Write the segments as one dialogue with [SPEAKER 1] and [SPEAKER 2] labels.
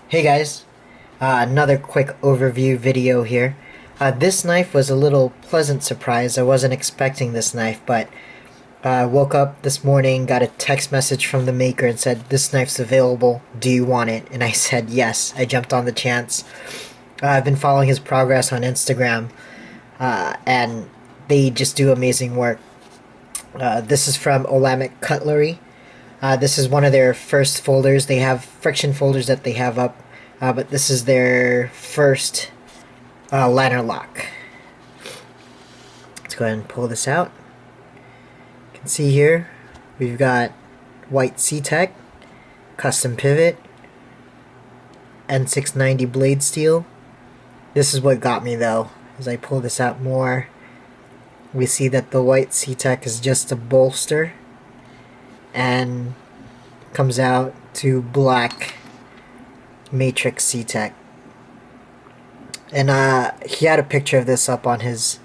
[SPEAKER 1] Hey guys, another quick overview video here. This knife was a little pleasant surprise. I wasn't expecting this knife, but woke up this morning, got a text message from the maker and said, "This knife's available, do you want it?" And I said yes. I jumped on the chance. I've been following his progress on Instagram, and they just do amazing work. This is from Olamic Cutlery. This is one of their first folders. They have friction folders that they have up, but this is their first liner lock. Let's go ahead and pull this out. You can see here we've got white C-Tek, custom pivot, N690 blade steel. This is what got me though. As I pull this out more, we see that the white C-Tek is just a bolster and comes out to black matrix C-Tek. And he had a picture of this up on his,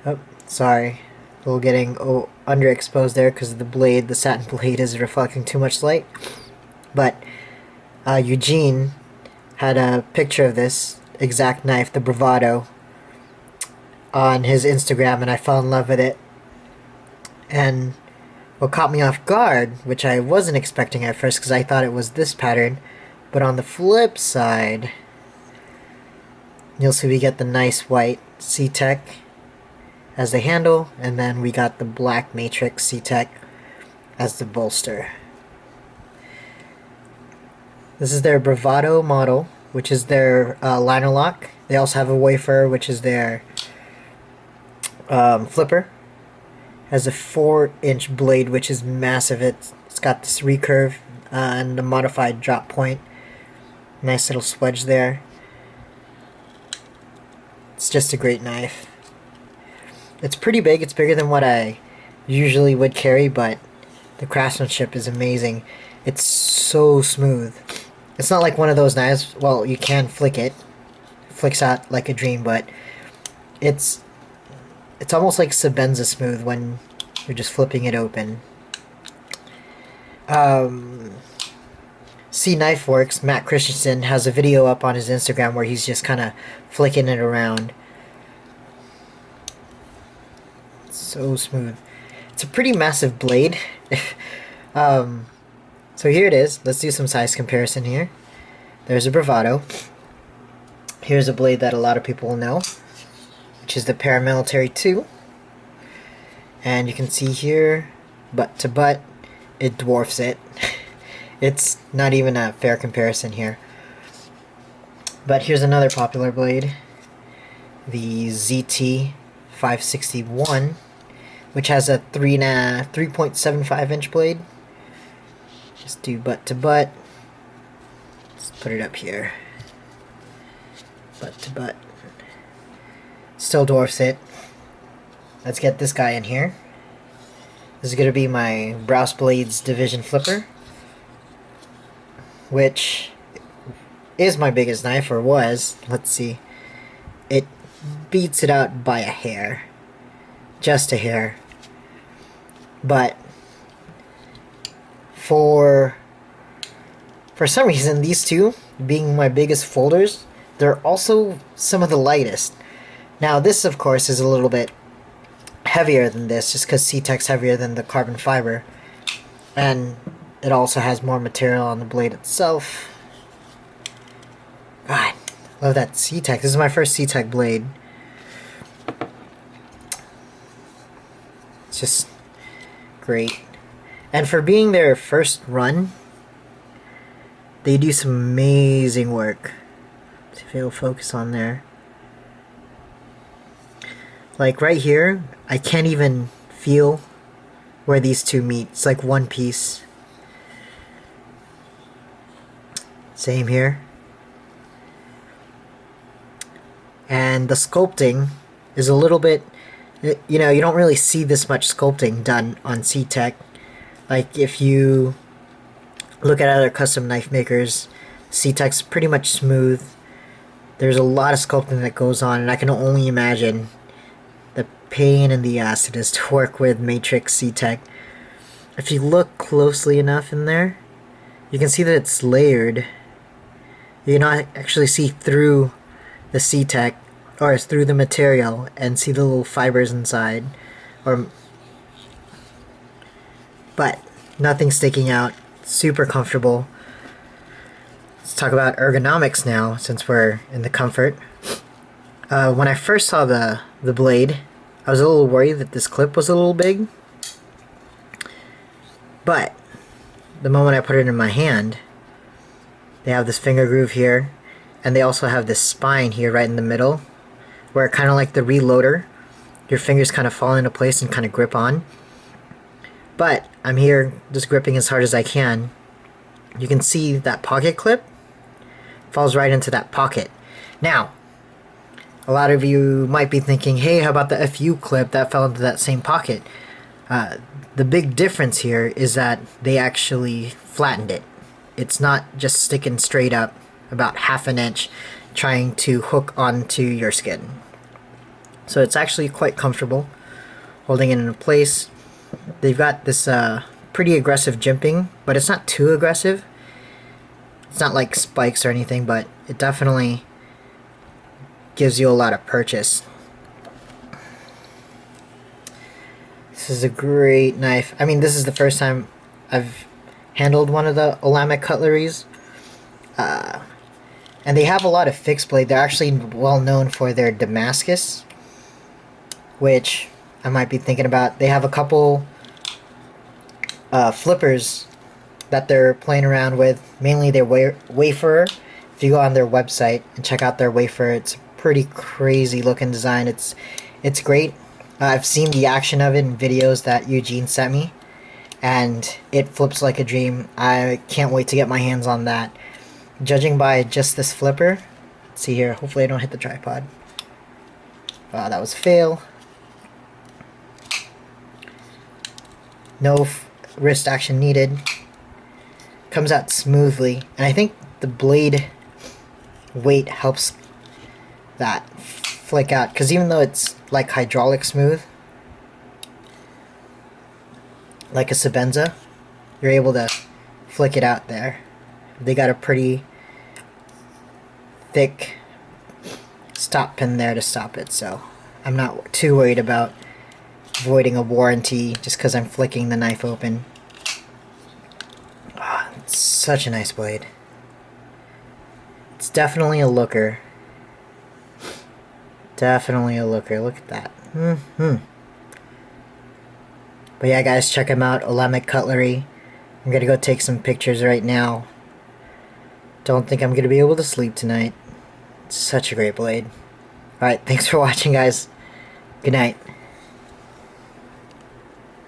[SPEAKER 1] oh sorry, a little getting underexposed there because the blade, the satin blade, is reflecting too much light. But Eugene had a picture of this exact knife, the Bravado, on his Instagram, and I fell in love with it. And what caught me off guard, which I wasn't expecting at first because I thought it was this pattern, but on the flip side, you'll see we get the nice white C-Tek as the handle, and then we got the black matrix C-Tek as the bolster. This is their Bravado model, which is their liner lock. They also have a wafer, which is their flipper. Has a 4-inch blade, which is massive. It's got this recurve and a modified drop point. Nice little swedge there. It's just a great knife. It's pretty big. It's bigger than what I usually would carry, but the craftsmanship is amazing. It's so smooth. It's not like one of those knives. Well, you can flick it. It flicks out like a dream, but it's almost like Sebenza smooth when you're just flipping it open. C Knife Works, Matt Christensen, has a video up on his Instagram where he's just kind of flicking it around. It's so smooth. It's a pretty massive blade. So here it is. Let's do some size comparison here. There's a Bravado. Here's a blade that a lot of people will know, which is the Paramilitary 2. And you can see here, butt to butt, it dwarfs it. It's not even a fair comparison here. But here's another popular blade, the ZT 561, which has a 3.75 inch blade. Just do butt to butt. Let's put it up here. Butt to butt. Still dwarfs it. Let's get this guy in here. This is going to be my Browse Blades Division Flipper, which is my biggest knife, or was. Let's see. It beats it out by a hair. Just a hair. But for some reason, these two, being my biggest folders, they're also some of the lightest. Now this, of course, is a little bit heavier than this, just because C-Tek's heavier than the carbon fiber. And it also has more material on the blade itself. God, love that C-Tek. This is my first C-Tek blade. It's just great. And for being their first run, they do some amazing work. Let's see if it'll focus on there. Like right here, I can't even feel where these two meet. It's like one piece. Same here. And the sculpting is a little bit, you know, you don't really see this much sculpting done on C-Tek. Like if you look at other custom knife makers, C-Tek's pretty much smooth. There's a lot of sculpting that goes on, and I can only imagine the pain in the ass it is to work with matrix C-Tek. If you look closely enough in there, you can see that it's layered You can actually see through the C-Tek, or through the material, and see the little fibers inside. But nothing sticking out. Super comfortable. Let's talk about ergonomics now, since we're in the comfort. When I first saw the blade, I was a little worried that this clip was a little big. But the moment I put it in my hand, they have this finger groove here, and they also have this spine here right in the middle, where kind of like the reloader, your fingers kind of fall into place and kind of grip on. But I'm here just gripping as hard as I can. You can see that pocket clip falls right into that pocket. Now, a lot of you might be thinking, hey, how about the FU clip that fell into that same pocket? The big difference here is that they actually flattened it. It's not just sticking straight up about half an inch trying to hook onto your skin. So it's actually quite comfortable holding it in place. They've got this pretty aggressive jimping, but it's not too aggressive. It's not like spikes or anything, but it definitely gives you a lot of purchase. This is a great knife. I mean, this is the first time I've handled one of the Olamic cutleries. And they have a lot of fixed blade. They're actually well known for their Damascus, which I might be thinking about. They have a couple flippers that they're playing around with, mainly their wafer. If you go on their website and check out their wafer, it's a pretty crazy looking design. It's great. I've seen the action of it in videos that Eugene sent me, and it flips like a dream. I can't wait to get my hands on that. Judging by just this flipper, let's see here, hopefully I don't hit the tripod. Wow, that was a fail. No wrist action needed. Comes out smoothly, and I think the blade weight helps that flick out, because even though it's like hydraulic smooth, like a Sebenza, you're able to flick it out there. They got a pretty thick stop pin there to stop it, so I'm not too worried about voiding a warranty just because I'm flicking the knife open. Oh, it's such a nice blade. It's definitely a looker. Definitely a looker. Look at that. But yeah, guys, check them out. Olamic Cutlery. I'm gonna go take some pictures right now. Don't think I'm gonna be able to sleep tonight. It's such a great blade. Alright, thanks for watching, guys. Good night.